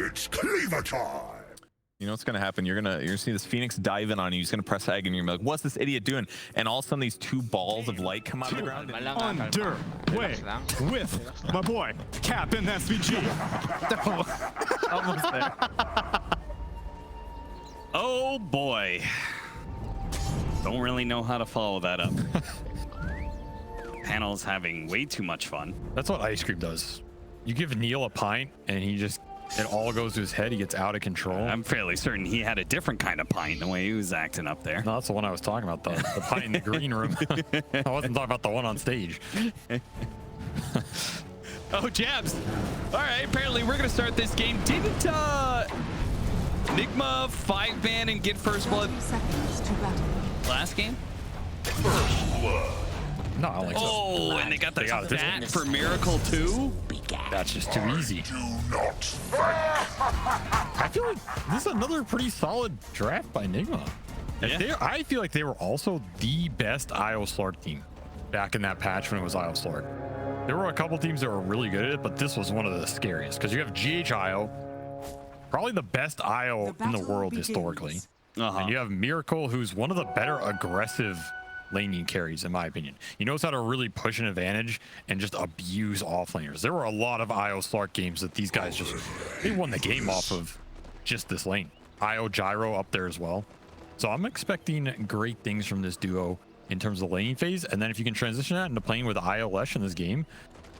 It's cleaver time. You know what's gonna happen? You're gonna see this Phoenix dive in on you. He's gonna press egg, and you're like, "What's this idiot doing?" And all of a sudden, these two balls of light come out of the ground. Underway with my boy Cap in SVG. Almost there. Oh boy. Don't really know how to follow that up. Panel's having way too much fun. That's what Ice Cream does. You give Neil a pint, and it all goes to his head. He gets out of control. I'm fairly certain he had a different kind of pint the way he was acting up there. No, that's the one I was talking about, the pint in the green room. I wasn't talking about the one on stage. Oh, Jabz. All right, apparently we're going to start this game. Didn't Nigma 5-ban and get first blood last game? First blood. No, I don't like Oh, so. and they got the got it. stat for Miracle too? That's just too easy. Do not fight. I feel like this is another pretty solid draft by Nigma. Yeah. I feel like they were also the best IO Slark team back in that patch when it was IO Slark. There were a couple teams that were really good at it, but this was one of the scariest because you have GHIO, probably the best IO in the world historically. And you have Miracle, who's one of the better aggressive laning carries, in my opinion. He knows how to really push an advantage and just abuse offlaners. There were a lot of IO Slark games that these guys they won the game off of just this lane. IO Gyro up there as well. So I'm expecting great things from this duo in terms of the laning phase. And then if you can transition that into playing with IO Lesh in this game,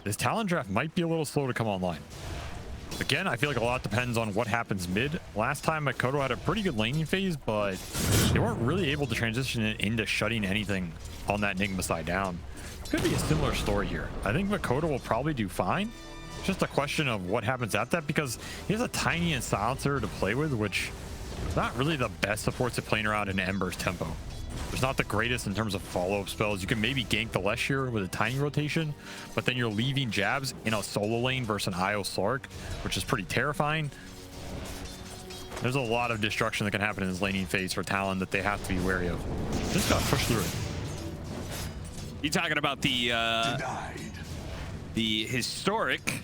this Talon draft might be a little slow to come online. Again, I feel like a lot depends on what happens mid. Last time, Mikoto had a pretty good laning phase, but they weren't really able to transition it into shutting anything on that Nigma side down. Could be a similar story here. I think Mikoto will probably do fine. It's just a question of what happens at that, because he has a tiny silencer to play with, which is not really the best supports at playing around in Ember's tempo. There's not the greatest in terms of follow-up spells. You can maybe gank the Lesh here with a tiny rotation, but then you're leaving Jabz in a solo lane versus an IO Slark, which is pretty terrifying. There's a lot of destruction that can happen in this laning phase for Talon that they have to be wary of. Just got pushed through it. You talking about the historic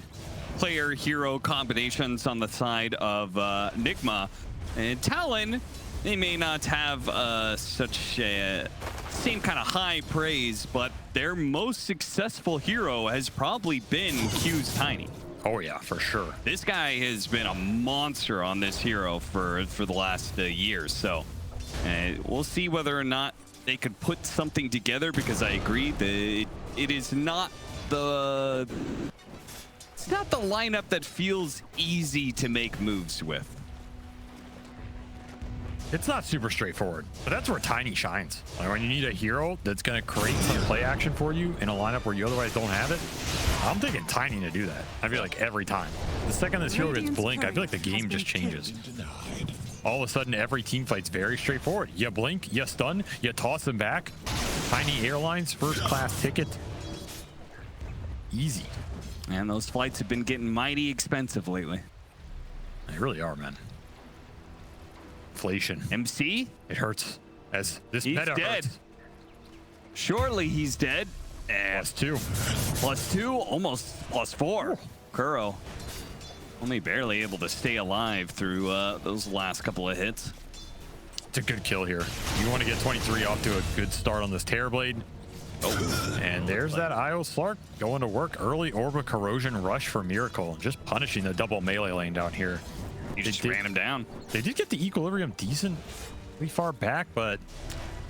player-hero combinations on the side of Nigma and Talon? They may not have such a same kind of high praise, but their most successful hero has probably been Q's Tiny. Oh yeah, for sure. This guy has been a monster on this hero for the last years. So we'll see whether or not they could put something together, because I agree that it is not the lineup that feels easy to make moves with. It's not super straightforward, but that's where Tiny shines. Like when you need a hero that's going to create some play action for you in a lineup where you otherwise don't have it, I'm thinking Tiny to do that. I feel like every time. The second this hero gets Blink, I feel like the game just changes. All of a sudden, every team fight's very straightforward. You blink, you stun, you toss them back. Tiny airlines, first class ticket. Easy. And those flights have been getting mighty expensive lately. They really are, man. Inflation. MC? It hurts. As this He's meta dead. hurts. Surely he's dead. +2. +2, almost +4. Kuro only barely able to stay alive through those last couple of hits. It's a good kill here. You want to get 23 off to a good start on this Terrorblade. Oh, and there's that IO Slark going to work early. Orba Corrosion Rush for Miracle, just punishing the double melee lane down here. You just ran him down. They did get the Equilibrium decently far back, but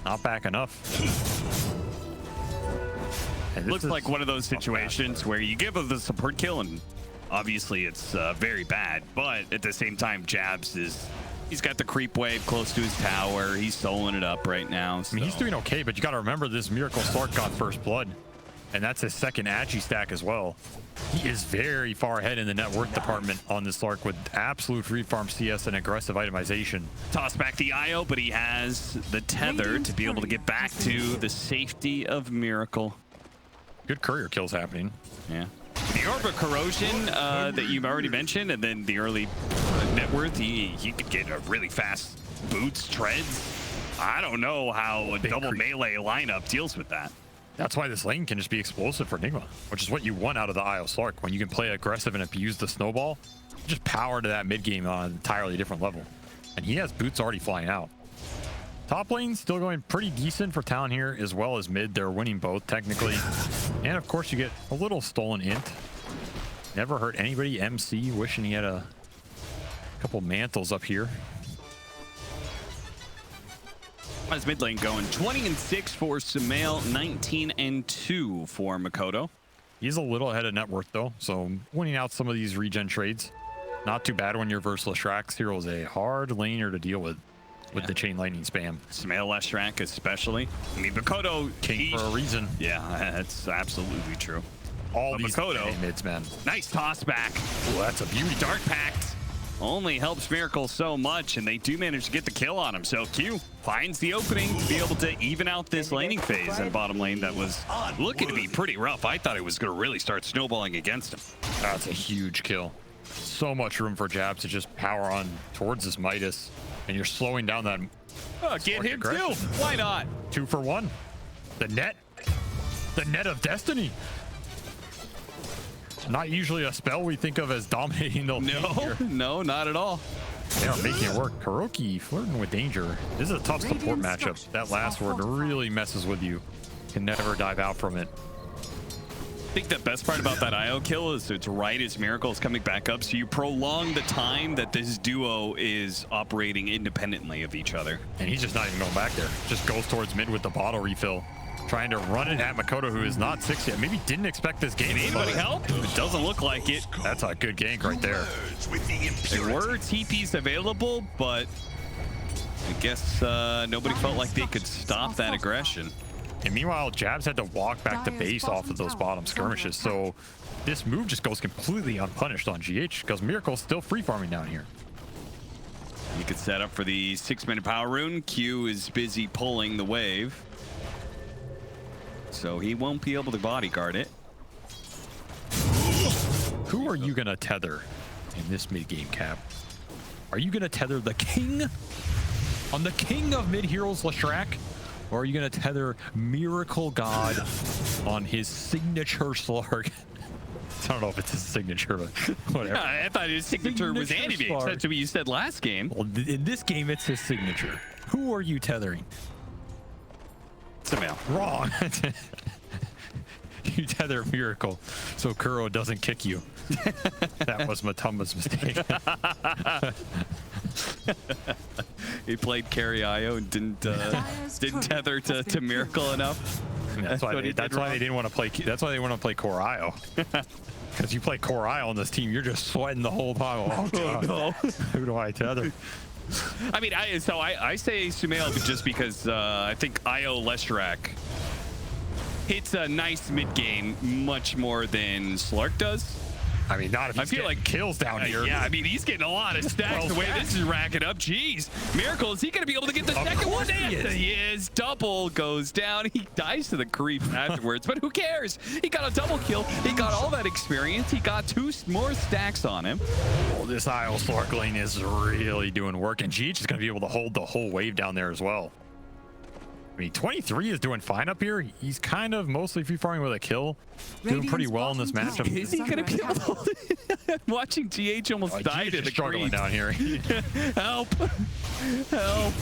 not back enough. Looks like one of those situations where you give the support kill, and obviously it's very bad, but at the same time, Jabz he's got the creep wave close to his tower. He's soloing it up right now. So. I mean, he's doing okay, but you got to remember this Miracle Slark got first blood, and that's his second Agi stack as well. He is very far ahead in the net worth department on this Slark with absolute free farm CS and aggressive itemization. Toss back the IO, but he has the tether to be able to get back to the safety of Miracle. Good courier kills happening. Yeah. The Orba Corrosion that you've already mentioned, and then the early net worth, he could get a really fast boots, treads. I don't know how a double melee lineup deals with that. That's why this lane can just be explosive for Nigma, which is what you want out of the IO Slark. When you can play aggressive and abuse the snowball, just power to that mid game on an entirely different level. And he has boots already flying out. Top lane still going pretty decent for Talon here, as well as mid. They're winning both technically. And of course you get a little stolen int. Never hurt anybody. MC wishing he had a couple mantles up here. How's mid lane going? 20-6 for Sumail, 19-2 for Mikoto. He's a little ahead of net worth though, so winning out some of these regen trades. Not too bad when you're versus Leshrac. Hero is a hard laner to deal with the chain lightning spam. Sumail Leshrac especially. I mean, Mikoto... King for a reason. Yeah, that's absolutely true. All but these Mikoto, mids, man. nice toss back. Ooh, that's a beauty. Dark Pact only helps Miracle so much, and they do manage to get the kill on him. So Q finds the opening to be able to even out this laning phase at bottom lane that was looking to be pretty rough. I thought it was going to really start snowballing against him. That's a huge kill. So much room for Jabz to just power on towards this Midas, and you're slowing down that. Get him aggression. too. Why not? 2 for 1. The net of destiny. Not usually a spell we think of as dominating the lane here. No, not at all. They are making it work. KuroKy flirting with danger. This is a tough support matchup. That last word really messes with you. Can never dive out from it. I think the best part about that IO kill is it's right as Miracle is coming back up, so you prolong the time that this duo is operating independently of each other. And he's just not even going back there. Just goes towards mid with the bottle refill. Trying to run it at Mikoto, who is not 6 yet. Maybe didn't expect this game. Did anybody help? It doesn't look like it. That's a good gank right there. There were TPs available, but I guess nobody felt like they could stop that aggression. And meanwhile, Jabz had to walk back to base off of those bottom skirmishes. So this move just goes completely unpunished on GH because Miracle's still free farming down here. You could set up for the 6-minute power rune. Q is busy pulling the wave, so he won't be able to bodyguard it. Who are you gonna tether in this mid-game cap? Are you gonna tether the king on the king of mid-heroes, Leshrac? Or are you gonna tether Miracle God on his signature Slark? I don't know if it's his signature, but whatever. Yeah, I thought his signature was anti-bait. That's what you said last game. Well, in this game, it's his signature. Who are you tethering? Sumail. Wrong. You tether Miracle so Kuro doesn't kick you. That was Matumba's mistake. He played carry IO and didn't tether to Miracle enough. That's why they didn't want to play. That's why they want to play Core IO. Because you play Core IO on this team, you're just sweating the whole time. Oh god, no. Who do I tether? I mean, I say Sumail just because I think IO Leshrac hits a nice mid game much more than Slark does. I mean, not if he's getting kills down here. Yeah, I mean, he's getting a lot of stacks the way this is racking up. Jeez. Miracle, is he going to be able to get the second one? He is. Double goes down. He dies to the creep afterwards, but who cares? He got a double kill. He got all that experience. He got 2 more stacks on him. Oh, this IO Slark lane is really doing work, and GH is going to be able to hold the whole wave down there as well. I mean, 23 is doing fine up here. He's kind of mostly free farming with a kill. Doing pretty well in this matchup. Is he going to be able to... Watching GH almost died in the struggling down here. Help. Help.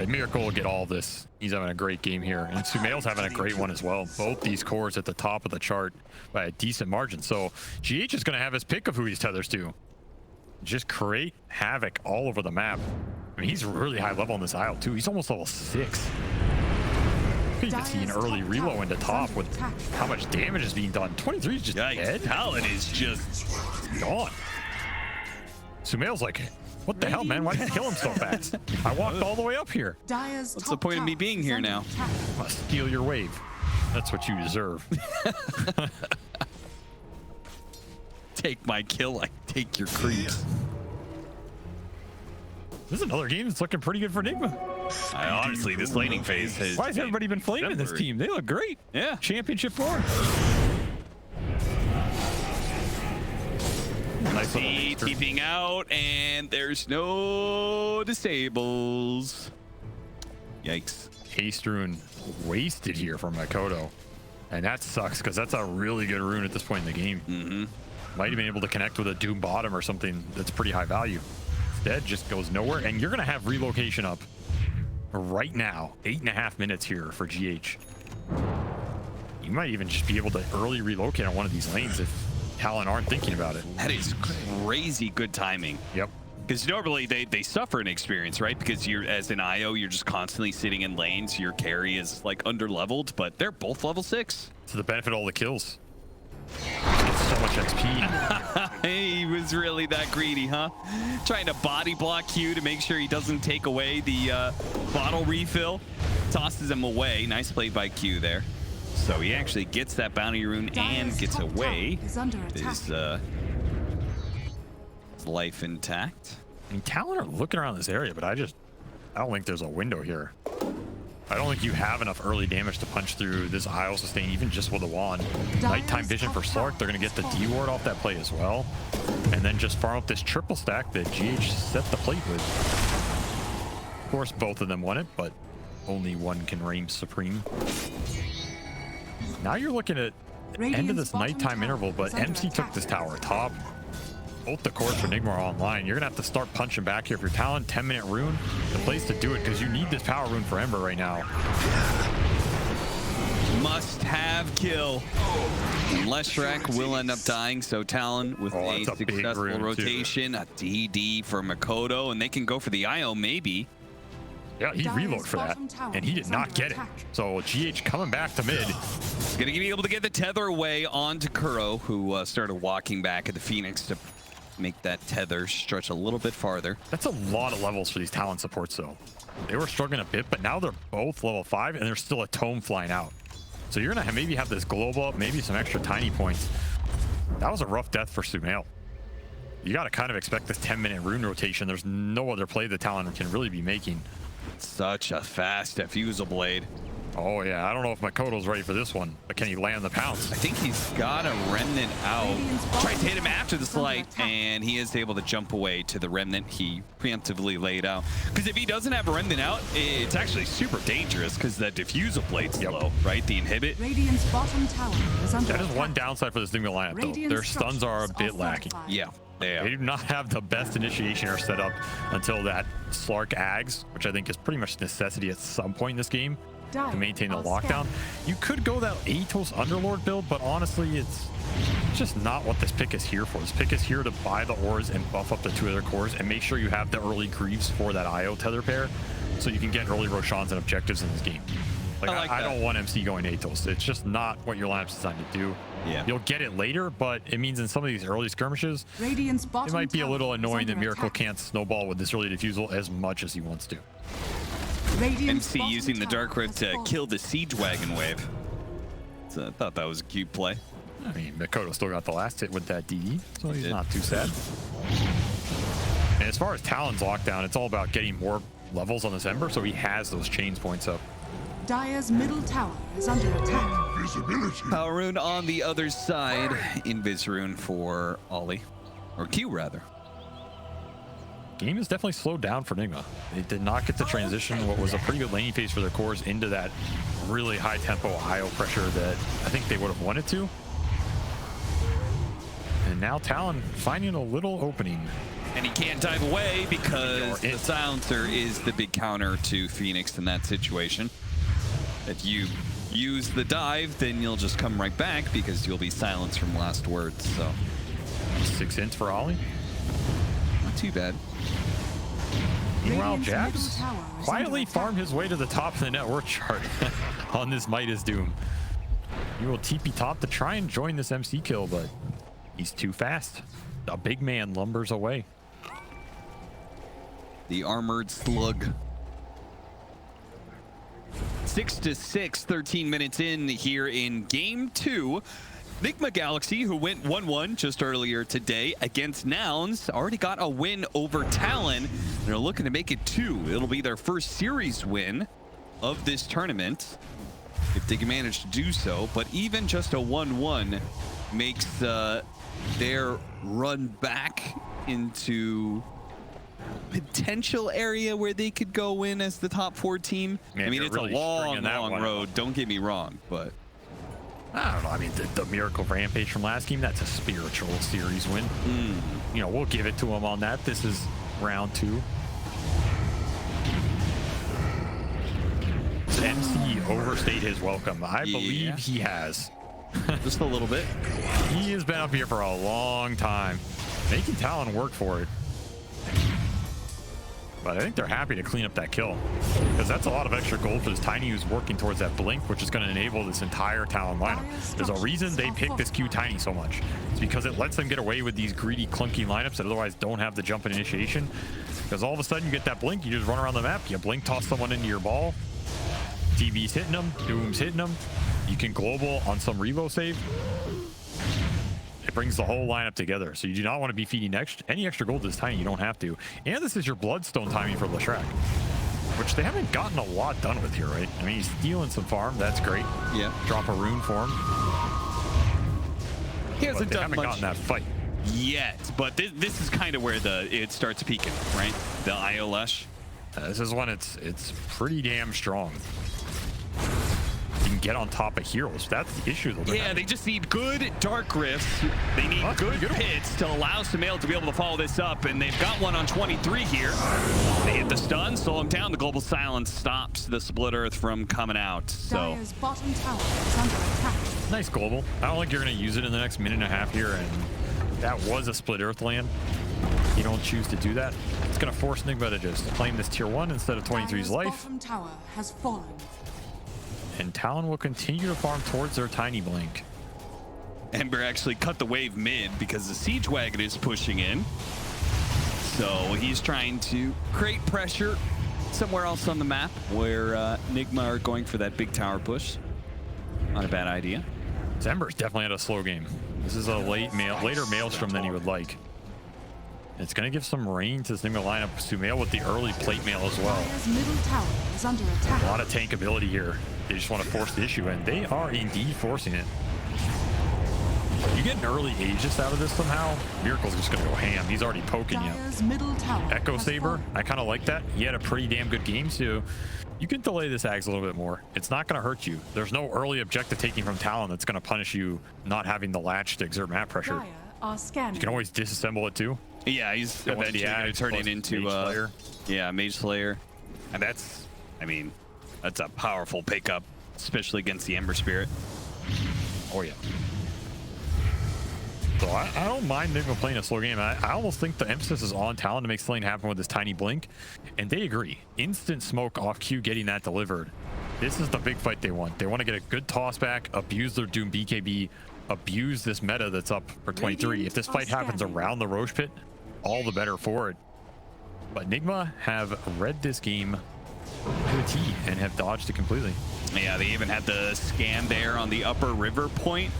Miracle will get all this. He's having a great game here. And Sumail's having a great one as well. Both these cores at the top of the chart by a decent margin. So GH is going to have his pick of who he tethers to. Just create havoc all over the map. I mean, he's really high level on this isle too. He's almost level 6. You can see an early reload into top with how much damage is being done. 23 is just dead. Talon is just gone. Sumail's like, what the hell, man? Why did you kill him so fast? I walked all the way up here. What's the point of me being here now? I'm gonna steal your wave. That's what you deserve. Take my kill, I take your creeps. This is another game that's looking pretty good for Nigma. Honestly, this laning phase has... Why has everybody been flaming this team? They look great. Yeah. Championship form. Nice TPing out, and there's no disables. Yikes. Haste Rune wasted here from Mikoto. And that sucks because that's a really good rune at this point in the game. Might have been able to connect with a Doom Bottom or something that's pretty high value. Instead, just goes nowhere. And you're going to have relocation up right now. 8.5 minutes here for GH. You might even just be able to early relocate on one of these lanes if Talon aren't thinking about it. That is crazy good timing. Yep. Because normally they suffer an experience, right? Because you're, as an IO, you're just constantly sitting in lanes. Your carry is like under leveled, but they're both level 6. To the benefit of all the kills. Gets so much XP. He was really that greedy, huh? Trying to body block Q to make sure he doesn't take away the bottle refill. Tosses him away. Nice play by Q there. So he actually gets that bounty rune and gets away. His life intact. I mean, Talon are looking around this area, but I don't think there's a window here. I don't think you have enough early damage to punch through this IO sustain, even just with a wand. Nighttime vision for Slark. They're going to get the D-ward off that play as well. And then just farm up this triple stack that GH set the plate with. Of course, both of them won it, but only one can reign supreme. Now you're looking at the end of this nighttime interval, but MC took this tower top. Both the cores for Nigma are online. You're going to have to start punching back here. If you're Talon, 10-minute rune, the place to do it, because you need this power rune for Ember right now. Must have kill. Leshrac will end up dying, so Talon with a successful rotation, a DD for Mikoto, and they can go for the IO maybe. Yeah, he reloaded for that, and he did not get it. So GH coming back to mid. Gonna be able to get the tether away onto Kuro, who started walking back at the Phoenix to make that tether stretch a little bit farther. That's a lot of levels for these Talon supports, though. They were struggling a bit, but now they're both level 5, and there's still a tome flying out. So you're gonna maybe have this globe up, maybe some extra tiny points. That was a rough death for Sumail. You gotta kind of expect this 10-minute rune rotation. There's no other play the Talon can really be making. Such a fast diffusal blade. Oh yeah, I don't know if Mikoto's ready for this one, but can he land the pounce? I think he's got a remnant out. Tries to hit him after the slight, and he is able to jump away to the remnant he preemptively laid out. Because if he doesn't have a remnant out, it's actually super dangerous because that diffusal blade's low, right? The inhibit. Radiant's bottom tower is under That is one downside for this Nigma lineup, though. Their stuns are a bit lacking. Yeah. They do not have the best initiation or setup until that Slark Ags, which I think is pretty much necessity at some point in this game to maintain the lockdown. You could go that Atos Underlord build, but honestly, it's just not what this pick is here for. This pick is here to buy the ores and buff up the 2 other cores and make sure you have the early Greaves for that IO tether pair so you can get early Roshans and objectives in this game. I don't want MC going Atos. It's just not what your lineup's designed to do. Yeah. You'll get it later, but it means in some of these early skirmishes, it might be a little annoying that Miracle can't snowball with this early diffusal as much as he wants to. MC using the Dark Rift to kill the Siege Wagon wave. So I thought that was a cute play. I mean, Mikoto still got the last hit with that DD, so he's not too sad. And as far as Talon's lockdown, it's all about getting more levels on this Ember, so he has those chains points up. Dire's middle tower is under attack. Visibility. Power rune on the other side. Invis rune for Ollie. Or Q, rather. Game is definitely slowed down for Nigma. They did not get to transition what was a pretty good laning phase for their cores into that really high tempo IO pressure that I think they would have wanted to. And now Talon finding a little opening. And he can't dive away because the silencer is the big counter to Phoenix in that situation. If you use the dive, then you'll just come right back because you'll be silenced from last words. So 6 ints for Ollie. not too bad. Meanwhile, Jabz quietly farmed his way to the top of the net worth chart on this Midas Doom. He will TP top to try and join this MC kill, but he's too fast. A big man lumbers away. The armored slug. 6-6, 13 minutes in here in game 2. Nigma Galaxy, who went 1-1 just earlier today against Nouns, already got a win over Talon. They're looking to make it 2. It'll be their first series win of this tournament, if they can manage to do so. But even just a 1-1 makes their run back into potential area where they could go in as the top 4 team. Man, I mean, they're it's really a long, stringing that long one road. out. Don't get me wrong, but I don't know. I mean, the Miracle Rampage from last game, that's a spiritual series win. You know, we'll give it to them on that. This is round 2. MC overstayed his welcome. I believe he has. just a little bit. He has been up here for a long time, making Talon work for it. But I think they're happy to clean up that kill, because that's a lot of extra gold for this Tiny who's working towards that blink, which is going to enable this entire Talon lineup. There's a reason they pick this Q Tiny so much. It's because it lets them get away with these greedy, clunky lineups that otherwise don't have the jump and initiation. Because all of a sudden you get that blink, you just run around the map, you blink toss someone into your ball, TV's hitting them, Doom's hitting them, you can global on some revo save. It brings the whole lineup together. So you do not want to be feeding any extra gold this Tiny. You don't have to. And this is your Bloodstone timing for Leshrac, which they haven't gotten a lot done with here, right? I mean, he's stealing some farm. That's great. Yeah. Drop a rune for him. He hasn't They done haven't much gotten that fight yet, but this is kind of where it starts peaking, right? The IO Lesh. This is when it's pretty damn strong. You can get on top of heroes. That's the issue, though. Yeah, they just need good Dark Rifts. They need good pits to allow Sumail to be able to follow this up, and they've got one on 23 here. They hit the stun, slow him down. The Global Silence stops the Split Earth from coming out. So Dire's bottom tower is under attack. nice global. I don't think you're going to use it in the next minute and a half here, and that was a Split Earth land. You don't choose to do that. It's going to force Nigma to just claim this tier 1 instead of 23's Dire's life. bottom tower has fallen. And Talon will continue to farm towards their Tiny blink. Ember actually cut the wave mid because the Siege Wagon is pushing in. So he's trying to create pressure somewhere else on the map where Nigma are going for that big tower push. Not a bad idea. Ember's definitely had a slow game. This is a later Maelstrom than he would like. It's going to give some rain to this Nigma lineup. Sumail with the early plate mail as well. Dire's middle tower is under attack. A lot of tank ability here. They just want to force the issue, and they are indeed forcing it. You get an early Aegis out of this somehow, Miracle's just going to go ham. He's already poking you. Dire's middle tower Echo has Saber, fallen. I kind of like that. He had a pretty damn good game, so you can delay this Ags a little bit more. It's not going to hurt you. There's no early objective taking from Talon that's going to punish you not having the latch to exert map pressure. Dire are scanning. You can always disassemble it too. Yeah, he's Go on eventually the going to Ags turn plus it into Mage Slayer. yeah, Mage Slayer. And that's, I mean, that's a powerful pickup, especially against the Ember Spirit. Oh yeah. So I don't mind Nigma playing a slow game. I almost think the emphasis is on Talon to make something happen with this Tiny blink, and they agree. Instant smoke off Q, getting that delivered. This is the big fight they want. They want to get a good toss back, abuse their Doom BKB, abuse this meta that's up for 23. If this fight happens around the Roche Pit, all the better for it. But Nigma have read this game to a T and have dodged it completely. Yeah, they even had the scan there on the upper river point,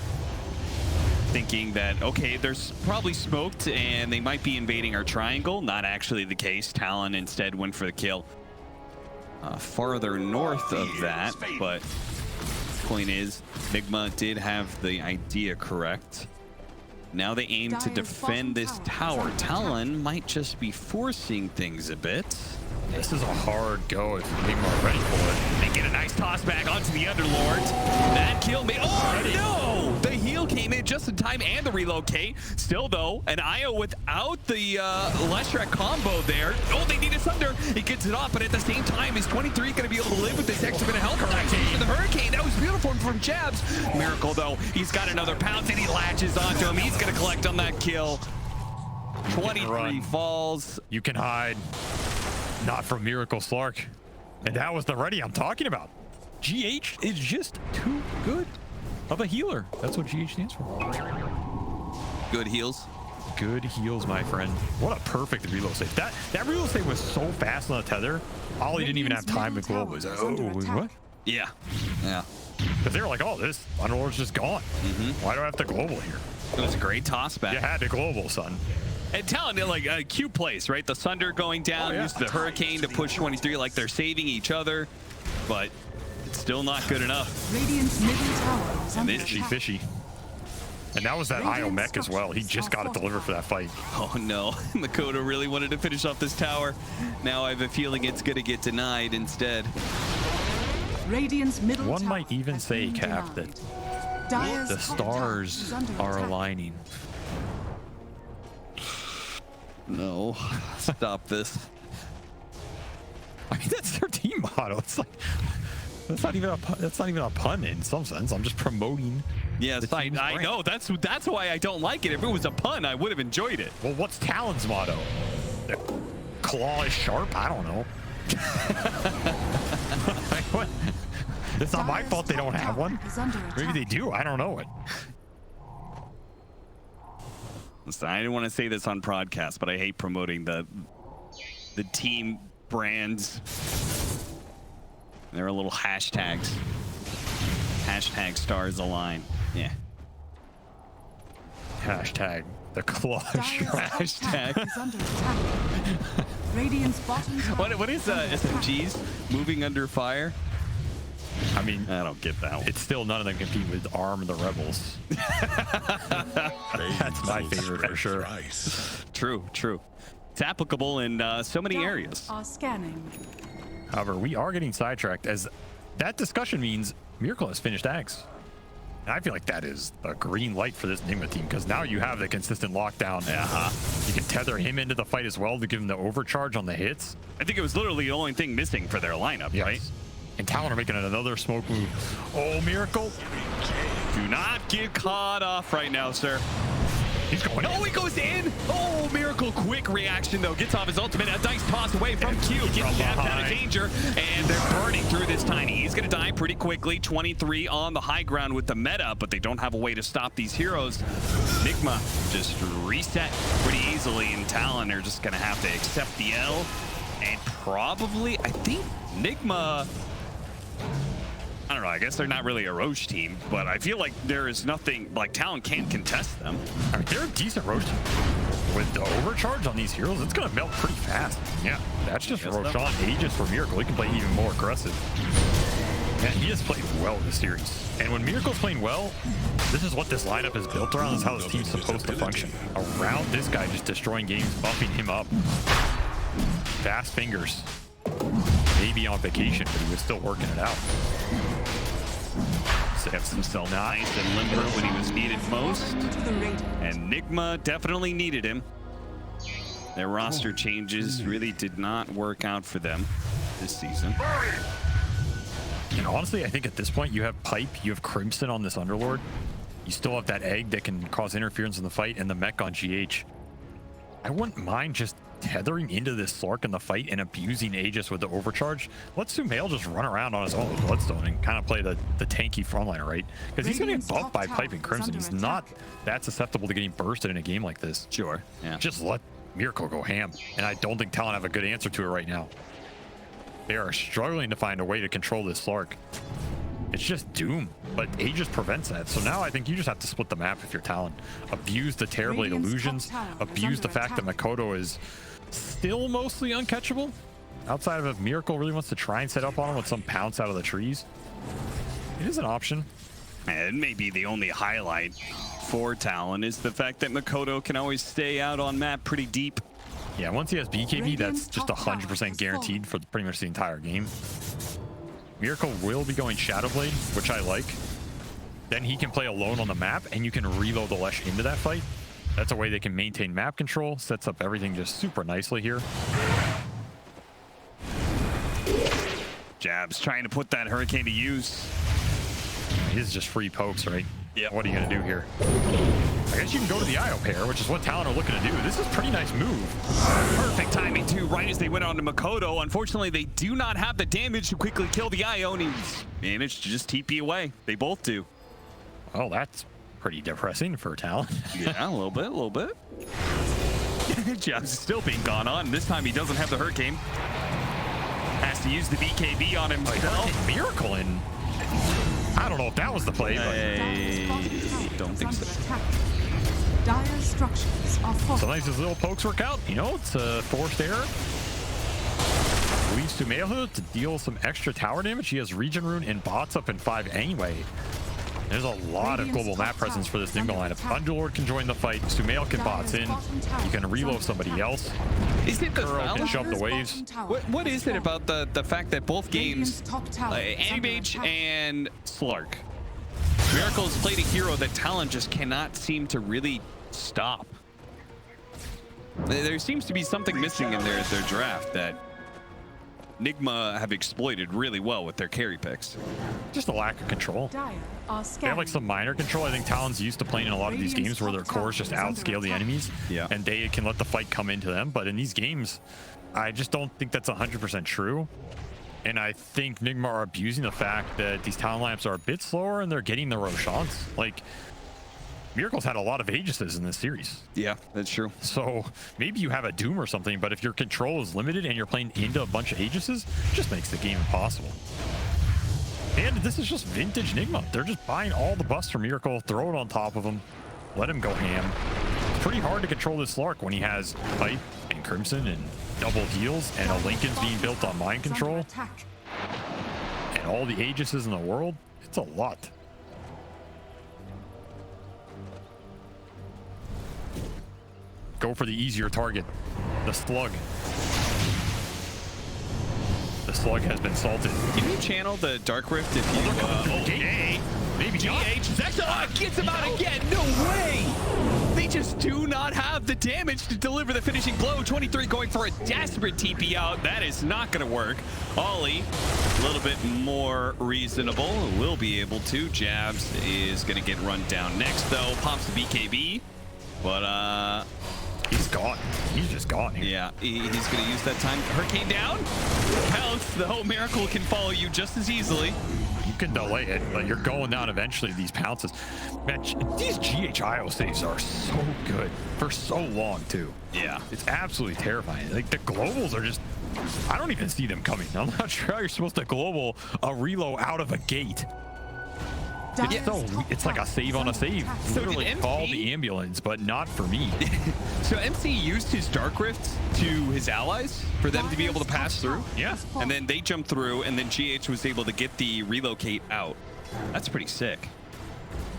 thinking that, okay, there's probably smoked and they might be invading our triangle. Not actually the case. Talon instead went for the kill. Farther north of that, but point is, Nigma did have the idea correct. Now they aim to defend this tower. Talon might just be forcing things a bit. This is a hard go if Nigma are ready for it. They get a nice toss back onto the Underlord. That kill made. Oh no! The heal came in just in time and the relocate. Still though, an IO without the Leshrac combo there. Oh, they need a Sunder. He gets it off, but at the same time, is 23 going to be able to live with this extra bit of health? The Hurricane, that was beautiful from Jabz. Miracle though, he's got another pounce and he latches onto him. He's going to collect on that kill. 23 falls. You can hide. Not from Miracle Slark. And that was the ready I'm talking about. GH is just too good of a healer. That's what GH stands for. Good heals. Good heals, my friend. What a perfect reload save. That reload save was so fast on the tether. Ollie didn't even have time to global. He's like, oh, what? Yeah. Yeah. Because they were like, oh, this Underlord's just gone. Why do I have to global here? It was a great toss back. You had to global, son. And Talon, like Q plays, right? The Sunder going down, use the Hurricane to push 23 like they're saving each other, but it's still not good enough. Radiant's middle tower is under Fishy, attack. fishy. And that was that IO mech as well. He just got it delivered for that fight. Oh no, Mikoto really wanted to finish off this tower. Now I have a feeling it's gonna get denied instead. Radiant's middle One tower might even has say, been Cap, denied. that Dire's the top tower is stars under are attack. aligning. No, stop this. I mean, that's their team motto. It's like that's not even a pun in some sense. I'm just promoting. Yes, the I team's brand. know. That's why I don't like it. If it was a pun, I would have enjoyed it. Well, what's Talon's motto? The claw is sharp. I don't know. Like, what? It's not my Dire's fault they top don't have tower one. is under Maybe attack. they do. I don't know it. Listen, I didn't want to say this on broadcast, but I hate promoting the team brands. There are little hashtags. Hashtag stars align. Yeah. Hashtag the claw is Dire's sharp. top tower Hashtag. is under attack. Radiant's bottom tower What is SMGs moving under fire? I mean, I don't get that one. it's still none of them compete with Arm the Rebels. That's my favorite for sure. Thrice. True. It's applicable in so many Dire areas. are scanning. However, we are getting sidetracked as that discussion means Miracle has finished Axe. And I feel like that is a green light for this Nigma team because now you have the consistent lockdown. You can tether him into the fight as well to give him the overcharge on the hits. I think it was literally the only thing missing for their lineup, Yes. right? And Talon are making another smoke move. Oh, Miracle. Do not get caught off right now, sir. He's going Oh, he goes in! Oh, Miracle, quick reaction though. Gets off his ultimate. A dice toss away from Q. Gets from jabbed out of behind. danger. And they're burning through this Tiny. He's going to die pretty quickly. 23 on the high ground with the meta, but they don't have a way to stop these heroes. Nigma just reset pretty easily, and Talon are just going to have to accept the L. And probably, I think Nigma... I don't know, I guess they're not really a Roche team, but I feel like there is nothing, like Talon can't contest them. I mean, they're a decent Roche team. With the overcharge on these heroes, it's going to melt pretty fast. Yeah, that's just Yes, Roshan Aegis for Miracle. He can play even more aggressive. Man, he has played well this series. And when Miracle's playing well, this is what this lineup is built around. This is how this team's supposed to function. Around this guy, just destroying games, buffing him up. Fast fingers. Maybe on vacation, but he was still working it out. Saves himself Nice and limber when he was needed most. To the Radiant. And Nigma definitely needed him. Their roster changes really did not work out for them this season. And honestly, I think at this point, you have Pipe, you have Crimson on this Underlord. You still have that egg that can cause interference in the fight, and the mech on GH. I wouldn't mind just tethering into this Slark in the fight and abusing Aegis with the overcharge. Let Sumail just run around on his own with Bloodstone and kind of play the tanky frontliner, right? Because he's going to get Radiant's buffed top by tower Pipe and is Crimson. under He's attack. not that susceptible to getting bursted in a game like this. Sure. Yeah. Just let Miracle go ham. And I don't think Talon have a good answer to it right now. They are struggling to find a way to control this Slark. It's just doom, but Aegis prevents that. So now I think you just have to split the map if you're Talon. Abuse the Terrorblade Radiant's illusions. top tower is Abuse the under fact that attack. Mikoto is still mostly uncatchable. Outside of if Miracle really wants to try and set up on him with some pounce out of the trees. It is an option. And maybe the only highlight for Talon is the fact that Mikoto can always stay out on map pretty deep. Yeah, once he has BKB, Radiant's that's just top tower 100% is guaranteed for pretty much the entire game. Miracle will be going Shadow Blade, which I like. Then he can play alone on the map, and you can reload the Lesh into that fight. That's a way they can maintain map control. Sets up everything just super nicely here. Jabz trying to put that Hurricane to use. This is just free pokes, right? Yeah. What are you going to do here? I guess you can go to the IO pair, which is what Talon are looking to do. This is a pretty nice move. Perfect timing too, right as they went on to Mikoto. Unfortunately, they do not have the damage to quickly kill the Io, and he's managed to just TP away. They both do. Oh, that's pretty depressing for Talon. Yeah, a little bit. Jabz is still being gone on. This time he doesn't have the Hurricane. Has to use the BKB on himself. Miracle in. I don't know if that was the play, but Dire's bottom tower don't is think under so. attack. Dire structures are fortified. sometimes his little pokes work out. You know, it's a forced error. Leaves Sumail to deal some extra tower damage. He has Regen Rune and bots up in 5 anyway. There's a lot of global map presence for this Nigma lineup. Underlord can join the fight. Sumail can bots in. You can reload somebody else. Is it the Kuro can jump the waves. What is it about the fact that both games, Anti-Mage and Slark, Miracle has played a hero that Talon just cannot seem to really stop? There seems to be something missing in their draft that Nigma have exploited really well with their carry picks. Just a lack of control. They have like some minor control. I think Talon's used to playing in a lot of these games where their cores just outscale the enemies, and they can let the fight come into them. But in these games, I just don't think that's 100% true. And I think Nigma are abusing the fact that these Talon lamps are a bit slower and they're getting the Roshans. Like, Miracle's had a lot of Aegises in this series. Yeah, that's true. So maybe you have a Doom or something, but if your control is limited and you're playing into a bunch of Aegises, it just makes the game impossible. And this is just vintage Nigma. They're just buying all the buffs from Miracle, throw it on top of him, let him go ham. It's pretty hard to control this Slark when he has Pipe and Crimson and double heals and a Lincoln's being built on mind control and all the Aegises in the world. It's a lot. Go for the easier target, the Slug. The Slug has been salted. Can you channel the Dark Rift if you... Okay. Maybe GH gets him out again. No way. They just do not have the damage to deliver the finishing blow. 23 going for a desperate TP out. That is not going to work. Ollie, a little bit more reasonable. Will be able to. Jabz is going to get run down next, though. Pops the BKB. But, he's gone. He's just gone here. Yeah, he's going to use that time. Hurricane down. Counts. The whole Miracle can follow you just as easily. You can delay it, but you're going down eventually. These pounces. Man, these GHIO saves are so good for so long, too. Yeah. It's absolutely terrifying. Like, the globals are just... I don't even see them coming. I'm not sure how you're supposed to global a reload out of a gate. It's like a save on a save. Literally call the ambulance, but not for me. So MC used his Dark Rift to his allies for them to be able to pass through. Yeah. And then they jumped through, and then GH was able to get the relocate out. That's pretty sick.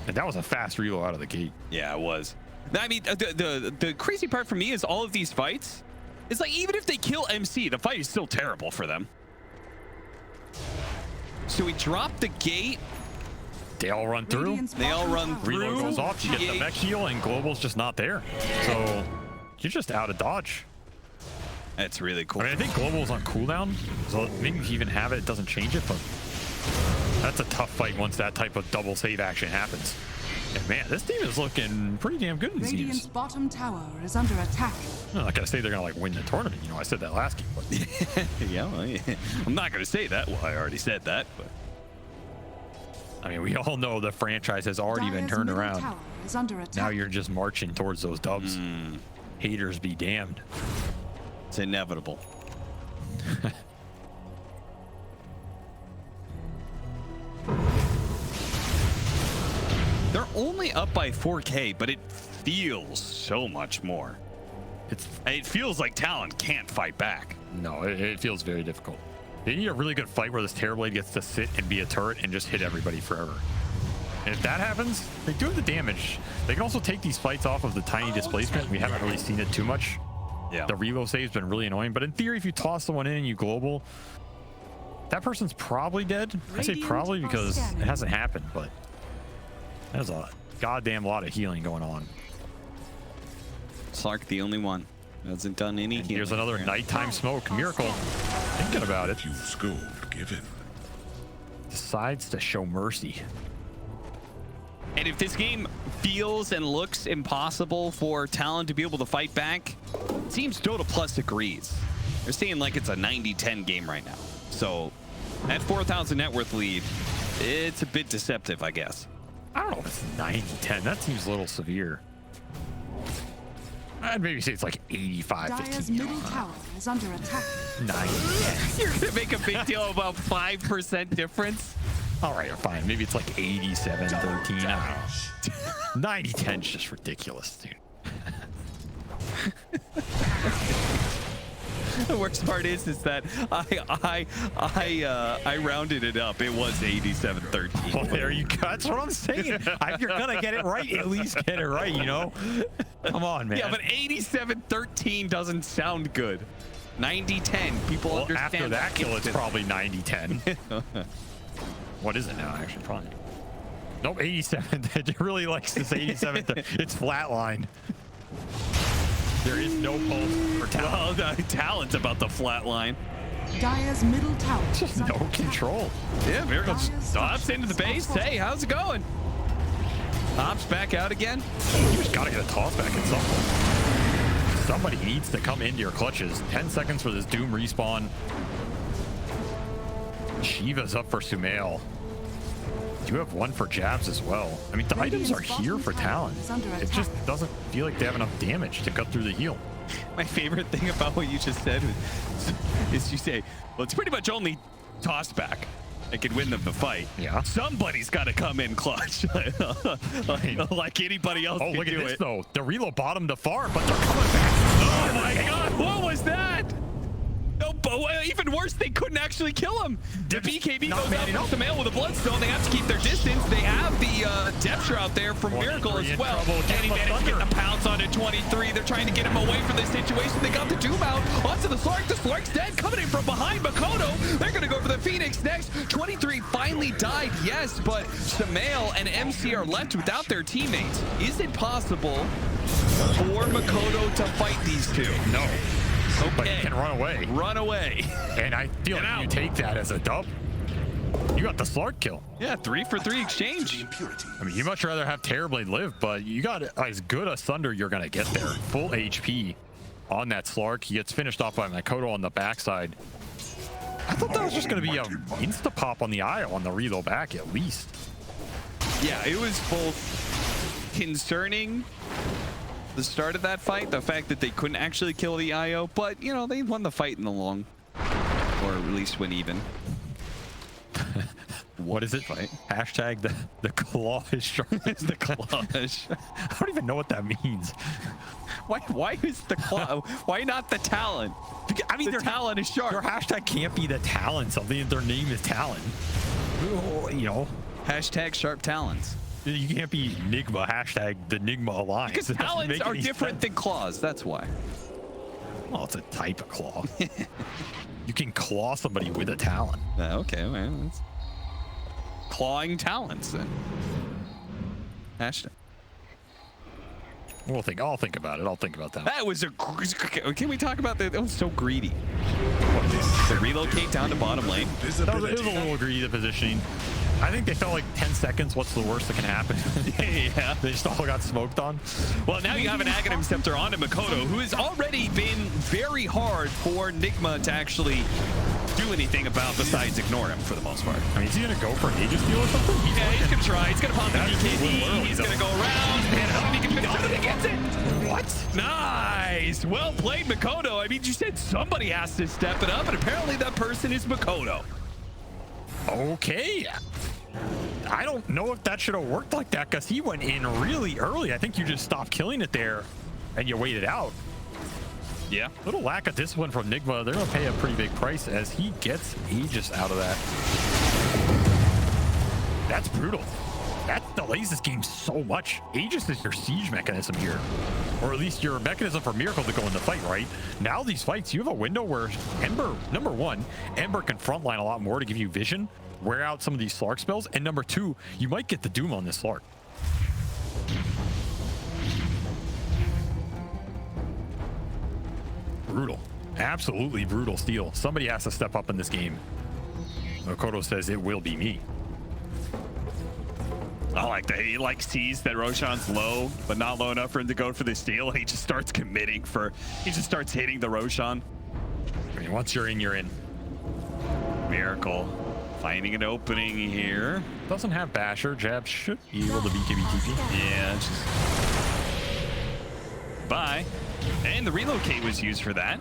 And that was a fast reload out of the gate. Yeah, it was. I mean, the crazy part for me is all of these fights. It's like, even if they kill MC, the fight is still terrible for them. So we dropped the gate. They all run through. They all run through. Reload goes off. You get the mech heal, and Global's just not there. So you're just out of dodge. That's really cool. I mean, I think Global's on cooldown, so maybe if you even have it, it doesn't change it. But that's a tough fight once that type of double save action happens. And man, this team is looking pretty damn good in these Radiant's games. bottom tower is under attack. I'm not gonna say they're gonna like win the tournament. You know, I said that last game. But Yeah, well, yeah, I'm not gonna say that. Well, I already said that, but. I mean, we all know the franchise has already been turned around. Tower is under attack. Now you're just marching towards those dubs. Haters be damned. It's inevitable. They're only up by 4K, but it feels so much more. It feels like Talon can't fight back. No, it feels very difficult. They need a really good fight where this Terrorblade gets to sit and be a turret and just hit everybody forever. And if that happens, they do have the damage. They can also take these fights off of the tiny displacement. We haven't really seen it too much. Yeah. The reload save's been really annoying, but in theory, if you toss someone in and you global, that person's probably dead. I say probably because it hasn't happened, but there's a goddamn lot of healing going on. Slark, the only one. Hasn't done any healing. Here's another nighttime smoke. Miracle, thinking about it. You've gold given. Decides to show mercy. And if this game feels and looks impossible for Talon to be able to fight back, it seems Dota Plus agrees. They're saying like it's a 90-10 game right now. So at 4,000 net worth lead, it's a bit deceptive, I guess. I don't know if it's 90-10. That seems a little severe. I'd maybe say it's like 85-15. Dire's middle tower is under attack. 90. You're gonna make a big deal about 5% difference? All right, fine. Maybe it's like 87-13. I don't know. 90-10 is just ridiculous, dude. The worst part is that I rounded it up. It was 87-13. Well, there you go. That's what I'm saying. If you're gonna get it right, at least get it right, you know? Come on, man. Yeah, but 87-13 doesn't sound good. 90-10. People understand. After that kill, it's probably 90-10. What is it now, actually? Probably. Nope, 87. It really likes this 87. It's flatline. There is no pulse for Talon. Well, Talon's about the flatline. Dire's middle tower. Just no control. Yeah, Miracle stops into the base. Hey, how's it going? Hops back out again. You just gotta get a toss back at some point. Somebody needs to come into your clutches. 10 seconds for this Doom respawn. Shiva's up for Sumail. You have one for Jabz as well. I mean, the items are here for Talon. It just doesn't feel like they have enough damage to cut through the heal. My favorite thing about what you just said is you say, well, it's pretty much only toss back that can win them the fight. Yeah. Somebody's got to come in clutch. Like anybody else can look at do this, it. though. The reload bottomed the far, but they're coming back. Oh, my God. What was that? No, but even worse, they couldn't actually kill him. The BKB goes out for Sumail with a bloodstone. They have to keep their distance. They have the depth shroud there from Miracle as well. And he managed to get the pounce onto 23. They're trying to get him away from this situation. They got the Doom out onto the Slark. The Slark's dead. Coming in from behind Mikoto. They're going to go for the Phoenix next. 23 finally died, yes, but Sumail and MC are left without their teammates. Is it possible for Mikoto to fight these two? No. Okay. But he can run away. Run away. And I feel like you take that as a dub. You got the Slark kill. Yeah, 3 for 3 exchange. I mean, you much rather have Terrorblade live, but you got as good a Thunder you're going to get there. Full HP on that Slark. He gets finished off by Mikoto on the backside. I thought that was just going to be a insta-pop on the IO on the reload back at least. Yeah, it was both concerning, the start of that fight, the fact that they couldn't actually kill the IO, but, you know, they won the fight in the long, or at least went even. What is it? Fight? Hashtag the claw is strong. The claw. I don't even know what that means. Why is the claw? Why not the Talon? I mean, the Talon is sharp. Their hashtag can't be the Talon. Something. Their name is Talon. You know. Hashtag sharp talons. You can't be Nigma. Hashtag the Nigma Alliance. Because talons are different than claws. That's why. Well, it's a type of claw. You can claw somebody with a talon. Okay, well, that's clawing talons then. Hashtag. I'll think about it. I'll think about that. That was a. Can we talk about that? That was so greedy. To relocate down to bottom lane. It was a little greedy, the positioning. I think they felt like 10 seconds. What's the worst that can happen? Yeah. They just all got smoked on. Well, now you have an Aghanim Scepter onto Mikoto, who has already been very hard for Nigma to actually do anything about besides ignore him for the most part. I mean, is he going to go for an Aegis steal or something? Yeah, he's going to try. He's going to pop the BKB. He's going to go around. And I don't think he can finish it. He gets it. What? Nice. Well played, Mikoto. I mean, you said somebody has to step it up, and apparently that person is Mikoto. Okay. I don't know if that should have worked like that because he went in really early. I think you just stopped killing it there and you waited out. Yeah. Little lack of discipline from Nigma. They're going to pay a pretty big price as he gets Aegis out of that. That's brutal. That delays this game so much. Aegis is your siege mechanism here. Or at least your mechanism for Miracle to go in the fight, right? Now these fights, you have a window where Ember, number one, Ember can frontline a lot more to give you vision, wear out some of these Slark spells, and number two, you might get the Doom on this Slark. Brutal. Absolutely brutal steal. Somebody has to step up in this game. Mikoto says it will be me. I like that. He sees that Roshan's low, but not low enough for him to go for the steal. He just starts committing for. He just starts hitting the Roshan. I mean, once you're in, you're in. Miracle finding an opening here. Doesn't have Basher. Jabz should be able to BKB TP. Yeah. Just... Bye. And the relocate was used for that.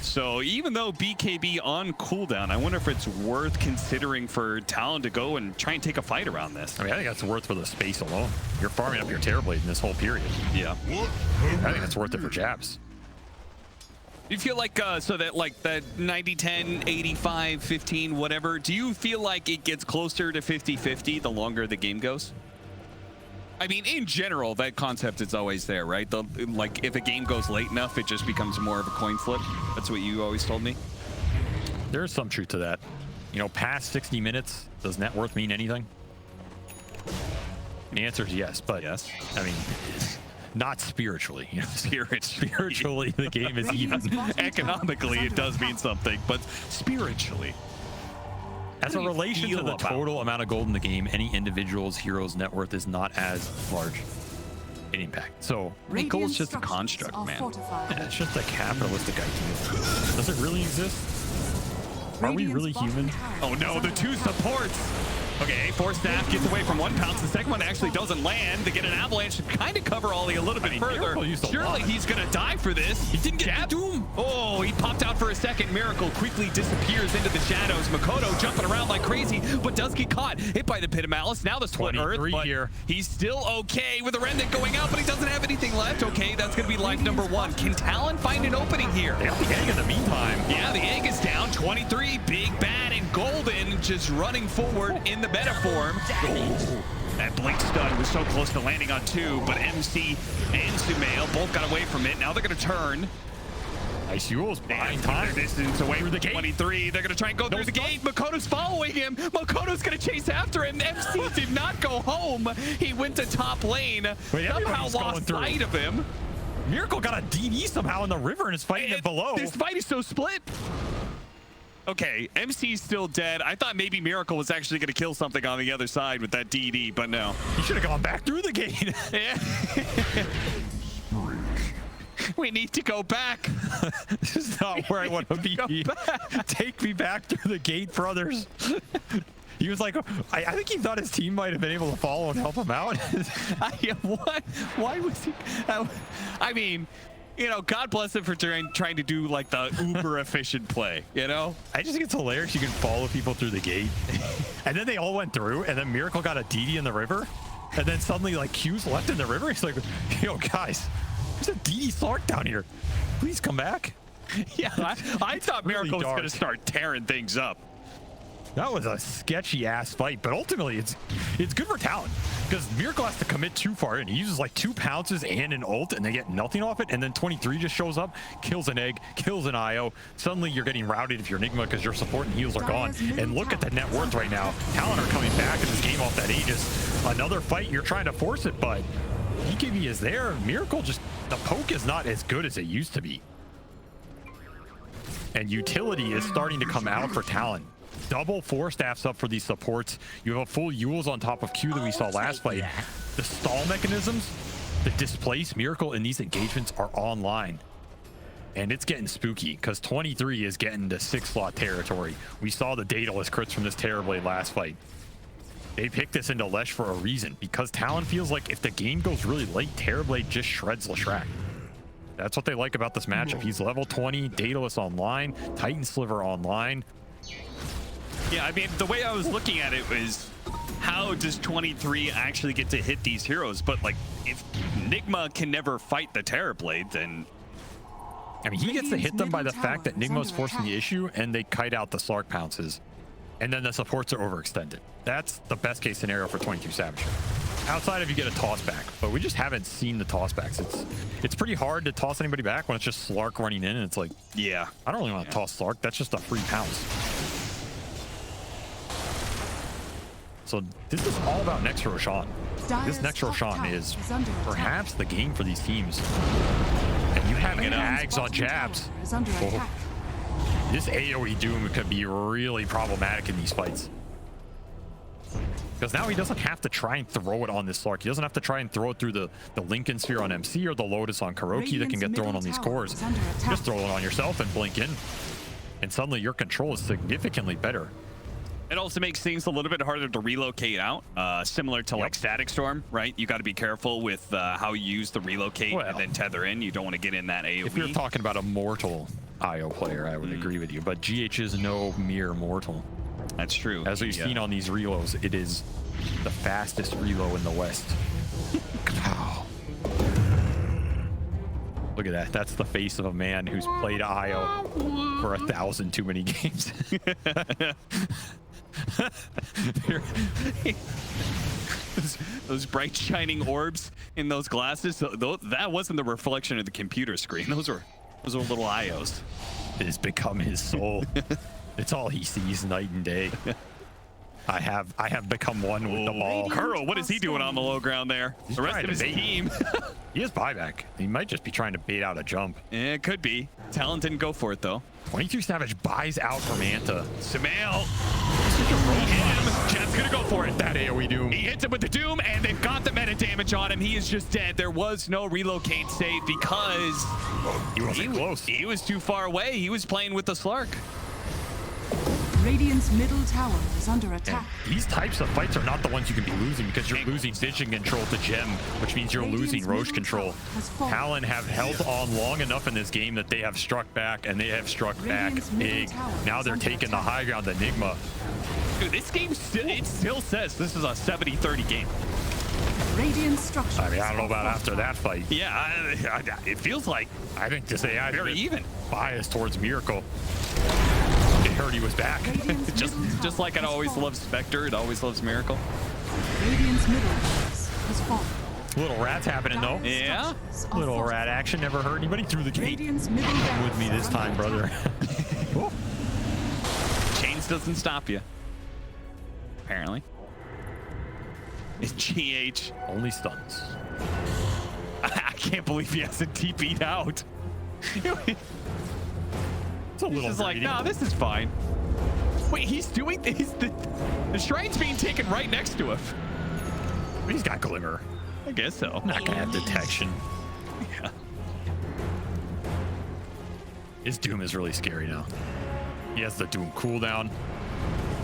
So even though BKB on cooldown, I wonder if it's worth considering for Talon to go and try and take a fight around this. I mean, I think that's worth for the space alone. You're farming up your Terrorblade in this whole period. Yeah. I think that's worth it for Jabz. You feel like so that like that 90-10, 85-15, whatever, do you feel like it gets closer to 50-50 the longer the game goes? I mean, in general, that concept is always there, right? Like if a game goes late enough, it just becomes more of a coin flip. That's what you always told me. There's some truth to that. You know, past 60 minutes, does net worth mean anything? The answer is yes, but Yes. I mean, not spiritually. You know, Spiritually, the game is even. Economically, it does mean something, but spiritually. As a relation to the total amount of gold in the game, any individual's hero's net worth is not as large in impact. So, Gold is just a construct, man. yeah, it's just a capitalistic idea. Does it really exist? Are we really human? Oh no, the two supports. Okay, A4 staff gets away from one pounce. The second one actually doesn't land. They get an avalanche to kind of cover Ollie a little bit further. Miracle used a Surely lot. he's gonna die for this. He didn't get Doom. Oh, he popped out for a second. Miracle quickly disappears into the shadows. Mikoto jumping around like crazy, but does get caught. Hit by the Pit of Malice. Now the split earth, but here. he's still okay with the remnant going out, but he doesn't have anything left. Okay, that's gonna be life number one. Can Talon find an opening here? They have the egg in the meantime. Yeah, the egg is down. 23, Big Bad and Golden just running forward in the meta form. Oh, that blink stun was so close to landing on two, but MC and Sumail both got away from it. Now they're going to turn. Nice Yules buying And time. their distance away Through from the gate. 23. They're going to try and go through the gate. Makoto's following him. Makoto's going to chase after him. MC did not go home. He went to top lane. Wait, Somehow everybody's going lost through. sight of him. Miracle got a DD somehow in the river and is fighting it below. This fight is so split. Okay, MC's still dead. I thought maybe Miracle was actually going to kill something on the other side with that DD, but no. He should have gone back through the gate. Yeah. We need to go back. This is not where I want to be. Take me back through the gate, brothers. He was like, I think he thought his team might have been able to follow and help him out. What? Why was he? I mean, you know, God bless him for trying to do like the uber efficient play, you know? I just think it's hilarious you can follow people through the gate. And then they all went through, and then Miracle got a DD in the river. And then suddenly, like, Q's left in the river. He's like, yo, guys, there's a DD Slark down here. Please come back. Yeah, I thought really Miracle was going to dark. start tearing things up. That was a sketchy ass fight, but ultimately it's good for Talon because Miracle has to commit too far in. He uses like 2 pounces and an ult, and they get nothing off it. And then 23 just shows up, kills an egg, kills an IO. Suddenly you're getting routed if you're Nigma because your support and heals are gone. And look at the net worth right now. Talon are coming back in this game off that Aegis. Another fight, you're trying to force it, but BKB is there. Miracle just, the poke is not as good as it used to be. And utility is starting to come out for Talon. Double 4 staffs up for these supports. You have a full Yules on top of Q that we saw last fight. The stall mechanisms, the displace Miracle in these engagements are online. And it's getting spooky because 23 is getting to 6-slot territory. We saw the dataless crits from this Terrorblade last fight. They picked this into Lesh for a reason because Talon feels like if the game goes really late, Terrorblade just shreds Leshrac. That's what they like about this matchup. He's level 20, dataless online, Titan Sliver online. Yeah, I mean, the way I was looking at it was, how does 23 actually get to hit these heroes? But, like, if Nigma can never fight the Terrorblade, then... I mean, he gets to hit them by the fact that Nigma's forcing the issue, and they kite out the Slark pounces. And then the supports are overextended. That's the best case scenario for 22 Savage. Outside of you get a toss back, but we just haven't seen the toss backs. It's pretty hard to toss anybody back when it's just Slark running in, and it's like, Yeah. I don't really want to toss Slark. That's just a free pounce. So this is all about next Roshan. This next Roshan is perhaps the game for these teams. And you have Ags on Jabz. Oh. This AoE Doom could be really problematic in these fights. Because now he doesn't have to try and throw it on this Slark. He doesn't have to try and throw it through the Lincoln Sphere on MC or the Lotus on KuroKy that can get thrown on these cores. Just throw it on yourself and blink in. And suddenly your control is significantly better. It also makes things a little bit harder to relocate out, similar to like Static Storm, right? You got to be careful with how you use the relocate and then tether in. You don't want to get in that AoE. If you're talking about a mortal IO player, I would agree with you. But GH is no mere mortal. That's true. As we've seen on these reloads, it is the fastest reload in the West. Wow. Look at that. That's the face of a man who's played IO for 1,000 too many games. those bright shining orbs in those glasses, that wasn't the reflection of the computer screen. Those were little IOs. It has become his soul. It's all he sees night and day. I have become one with the ball. Kuro, what is he doing on the low ground there? He's the rest trying of his to bait. team. He has buyback. He might just be trying to bait out a jump. Yeah, it could be. Talon didn't go for it though. 22 Savage buys out from Anta. Sumail. Jabz gonna go for it. That AoE Doom. He hits him with the Doom, and they've got the meta damage on him. He is just dead. There was no relocate save because He wasn't close. he was too far away. He was playing with the Slark. Radiant's middle tower is under attack. And these types of fights are not the ones you can be losing because you're losing vision control to Gem, which means you're losing Roche control. Talon have held on long enough in this game that they have struck back, and they have struck back big. Now they're taking the high ground to Nigma. Dude, this game still says this is a 70-30 game. Radiant structure. I mean, I don't know about after that fight. Yeah, it feels like I think to say I very even. biased towards Miracle. It heard he was back. just like it always loves Spectre, it always loves Miracle. Radiant's middle base has fallen. Little rats happening though. Yeah. Little rat action never hurt anybody through the gate. Radiant's middle Come with me this time, brother. Chains doesn't stop you. Apparently. It's GH. Only stuns. I can't believe he hasn't TP'd out. It's a little He's just like, greedy. nah, this is fine. Wait, he's doing this? The shrine's being taken right next to him. He's got glimmer. I guess so. Not gonna have detection. Yeah. His Doom is really scary now. He has the Doom cooldown.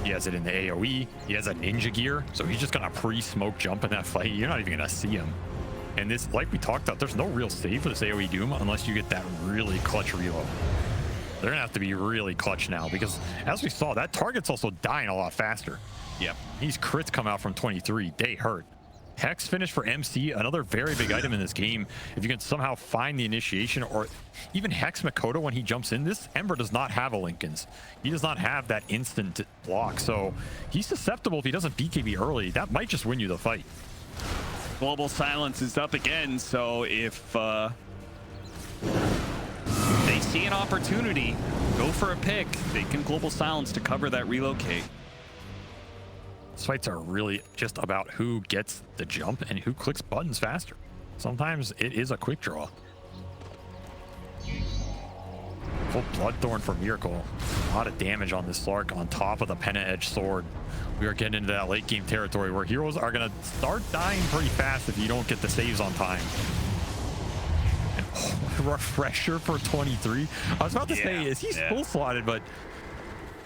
He has it in the AoE. He has a ninja gear, so he's just gonna pre-smoke jump in that fight. You're not even gonna see him. And this, like we talked about, there's no real save for this AoE Doom unless you get that really clutch reload. They're gonna have to be really clutch now because, as we saw, that target's also dying a lot faster. Yep. These crits come out from 23. They hurt. Hex finish for MC, another very big item in this game. If you can somehow find the initiation, or even Hex Mikoto when he jumps in, this Ember does not have a Lincoln's. He does not have that instant block, so he's susceptible if he doesn't BKB early. That might just win you the fight. Global Silence is up again, so if they see an opportunity, go for a pick, they can Global Silence to cover that relocate. These fights are really just about who gets the jump and who clicks buttons faster. Sometimes it is a quick draw. Full Bloodthorn for Miracle. A lot of damage on this Slark on top of the Penna Edge sword. We are getting into that late game territory where heroes are going to start dying pretty fast if you don't get the saves on time. And refresher for 23. I was about to say, is he full slotted, but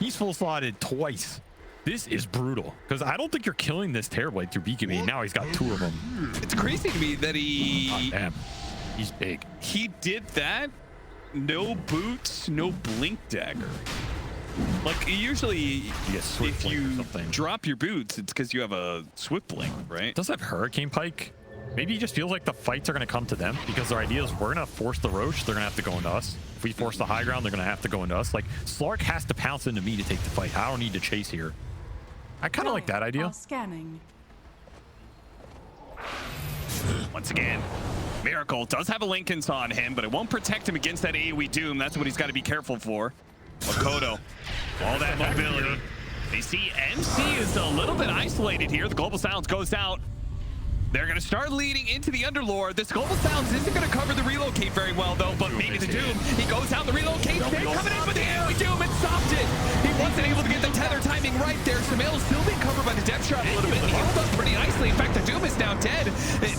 he's full slotted twice. This is brutal because I don't think you're killing this Terrorblade through BKB. Now he's got 2 of them. It's crazy to me that he... Damn, he's big. He did that. No boots, no blink dagger. Like usually, if you drop your boots, it's because you have a swift blink, right? Does have Hurricane Pike? Maybe he just feels like the fights are going to come to them because their idea is we're going to force the Roche, they're going to have to go into us. If we force the high ground, they're going to have to go into us. Like, Slark has to pounce into me to take the fight. I don't need to chase here. I kind of like that idea. Scanning. Once again, Miracle does have a Lincoln's on him, but it won't protect him against that AoE Doom. That's what he's got to be careful for. Mikoto, all that mobility. They see MC is a little bit isolated here. The Global Silence goes out. They're going to start leading into the Underlord. This Global Silence isn't going to cover the relocate very well, though, but maybe the Doom. He goes out, the relocate. They're coming in with the AoE Doom and stopped it. He wasn't able to get the tether timing right there. Sumail is still being covered by the depth shot a little bit. He healed up pretty nicely. In fact, the Doom is now dead.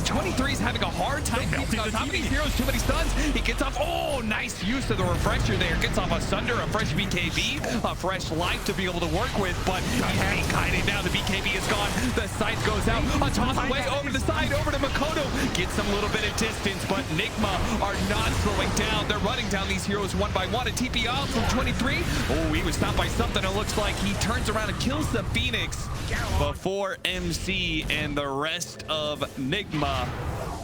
23 is having a hard time keeping on top of these heroes. Too many stuns. He gets off. Oh, nice use of the refresher there. Gets off a Sunder, a fresh BKB, a fresh life to be able to work with, but he's being kited now. The BKB is gone. The sight goes out. A toss away over the side, over to Mikoto. Gets him a little bit of distance, but Nigma are not slowing down. They're running down these heroes one by one. A TP out from 23. Oh, he was stopped by something. It looks like he turns around and kills the Phoenix before MC and the rest of Nigma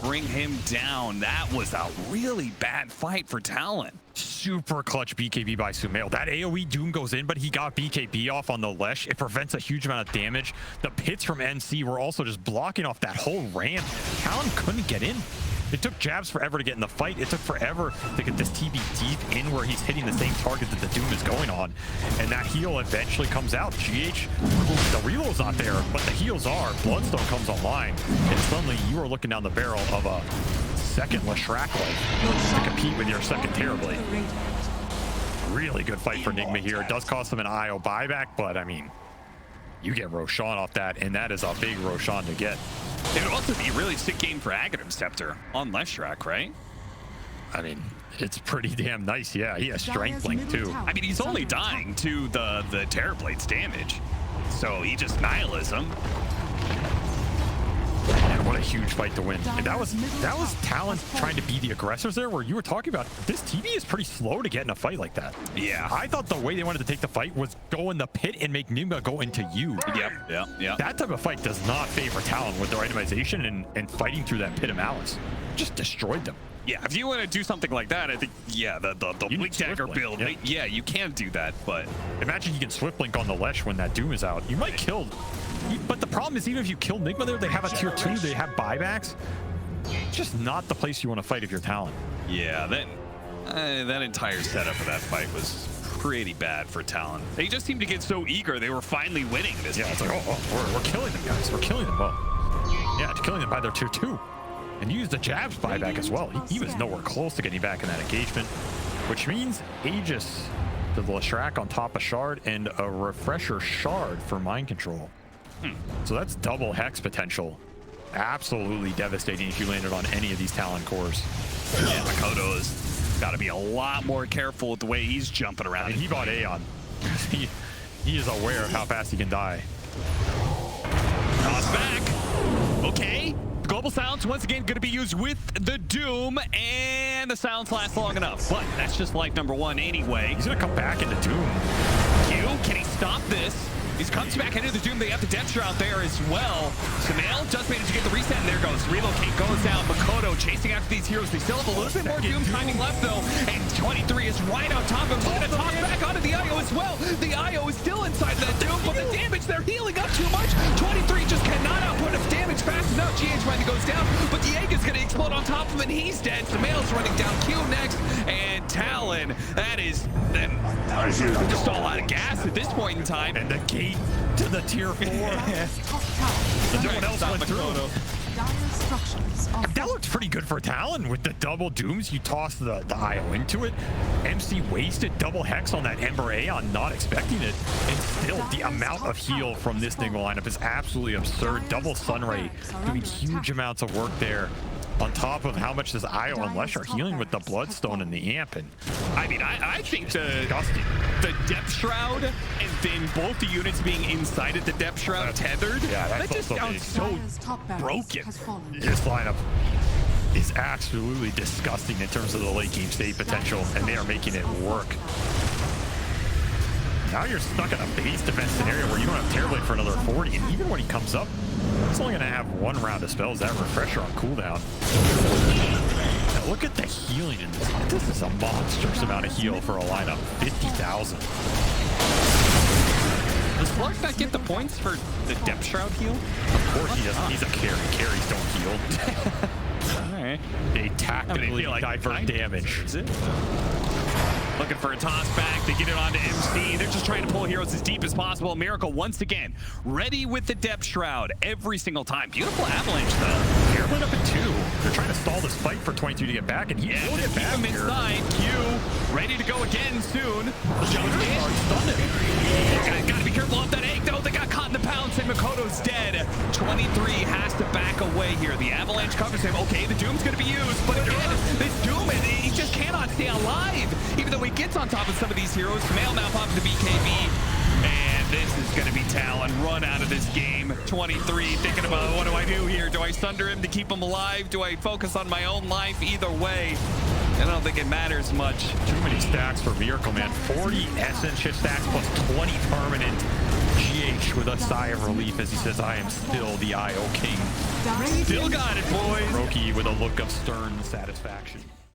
bring him down. That was a really bad fight for Talon. Super clutch BKB by Sumail. That AoE Doom goes in, but he got BKB off on the Lesh. It prevents a huge amount of damage. The pits from NC were also just blocking off that whole ramp. Talon couldn't get in. It took Jabz forever to get in the fight. It took forever to get this TB deep in where he's hitting the same target that the Doom is going on. And that heal eventually comes out. GH, the reload's not there, but the heals are. Bloodstone comes online, and suddenly you are looking down the barrel of a second Leshrac life to compete with your second Terrorblade. Really good fight for Nigma here. It does cost him an IO buyback, but I mean, you get Roshan off that, and that is a big Roshan to get. It would also be a really sick game for Aghanim Scepter on Leshrac, right? I mean, it's pretty damn nice. Yeah, he has Strength Link too. I mean, he's only dying to the Terrorblade's damage, so he just nihilism. Man, what a huge fight to win. And that was Talon trying to be the aggressors there, where you were talking about this TB is pretty slow to get in a fight like that. Yeah. I thought the way they wanted to take the fight was go in the pit and make Nigma go into you. Yep. That type of fight does not favor Talon with their itemization and fighting through that pit of malice. Just destroyed them. Yeah, if you want to do something like that, I think, yeah, the Blink Dagger build, yeah, you can do that, but... Imagine you can Swift Blink on the Lesh when that Doom is out. You might kill... But the problem is, even if you kill Nigma there, they have a tier 2, they have buybacks. It's just not the place you want to fight if you're Talon. Yeah, that entire setup of that fight was pretty bad for Talon. They just seemed to get so eager. They were finally winning this. Yeah, it's like, we're killing them, guys. We're killing them. Well, yeah, it's killing them by their tier 2. And you used the Jabz buyback as well. He was nowhere close to getting back in that engagement, which means Aegis to the Leshrac on top of Shard and a refresher Shard for mind control. So that's double Hex potential. Absolutely devastating if you landed on any of these Talon cores. Yeah, Mikoto's got to be a lot more careful with the way he's jumping around. And he bought Aeon. he is aware of how fast he can die. Toss back. Okay. Global Silence once again going to be used with the Doom, and the silence lasts long enough. But that's just life number 1 anyway. He's going to come back into Doom. Q, can he stop this? He comes back into the Doom. They have the Death Shroud there as well. Sumail just managed to get the reset, and there goes. Relocate goes down. Mikoto chasing after these heroes. They still have a little bit more Doom timing left, though. And 23 is right on top of him. Looking to toss back onto the IO as well. The IO is still inside that Doom, but the damage, they're healing up too much. 23 just cannot output enough damage fast enough. GH finally goes down, but the egg is going to explode on top of him, and he's dead. Sumail's running down. Q next, and Talon. That is just all out of gas at this point in time. And the gate to the tier 4. No one else went through. That looked pretty good for Talon with the double Dooms. You toss the IO into it. MC wasted double Hex on that Ember Aeon, not expecting it. And still, the amount of heal from this Nigma lineup is absolutely absurd. Double Sunray doing huge amounts of work there. On top of how much this IO and Lesh are healing with the Bloodstone and the Amp. And I mean, I think the Depth Shroud and then both the units being inside of the Depth Shroud tethered, that just sounds so broken. This lineup is absolutely disgusting in terms of the late game state potential, and they are making it work. Now you're stuck in a base defense scenario where you don't have Terrorblade for another 40, and even when he comes up, he's only going to have 1 round of spells, that refresher on cooldown. Now look at the healing in this. This is a monstrous amount of heal for a lineup. 50,000. Does Clark not get the points for the Depth Shroud heal? Of course he doesn't. He's a carry. Carries don't heal. Alright. They tactically divert damage. Is it? Looking for a toss back. They get it onto MC. They're just trying to pull heroes as deep as possible. Miracle once again ready with the Depth Shroud every single time. Beautiful avalanche though. Terrorblade up at 2. They're trying to stall this fight for 22 to get back, and he will get back him here. Inside. Q ready to go again soon. Jump in. Gotta be careful of that egg though. They got caught in the pounce, and Mikoto's dead. 23 has to back away here. The avalanche covers him. Okay, the Doom's gonna be used, but again, this Doom, he just cannot stay alive. Even though he gets on top of some of these heroes. Sumail now pops the BKB. And this is going to be Talon run out of this game. 23 thinking about, what do I do here? Do I sunder him to keep him alive? Do I focus on my own life? Either way, I don't think it matters much. Too many stacks for Miracle Man. 40 Essence shift stacks plus 20 permanent. GH with a sigh of relief as he says, I am still the IO king. Radiant Still got it, boys. KuroKy with a look of stern satisfaction.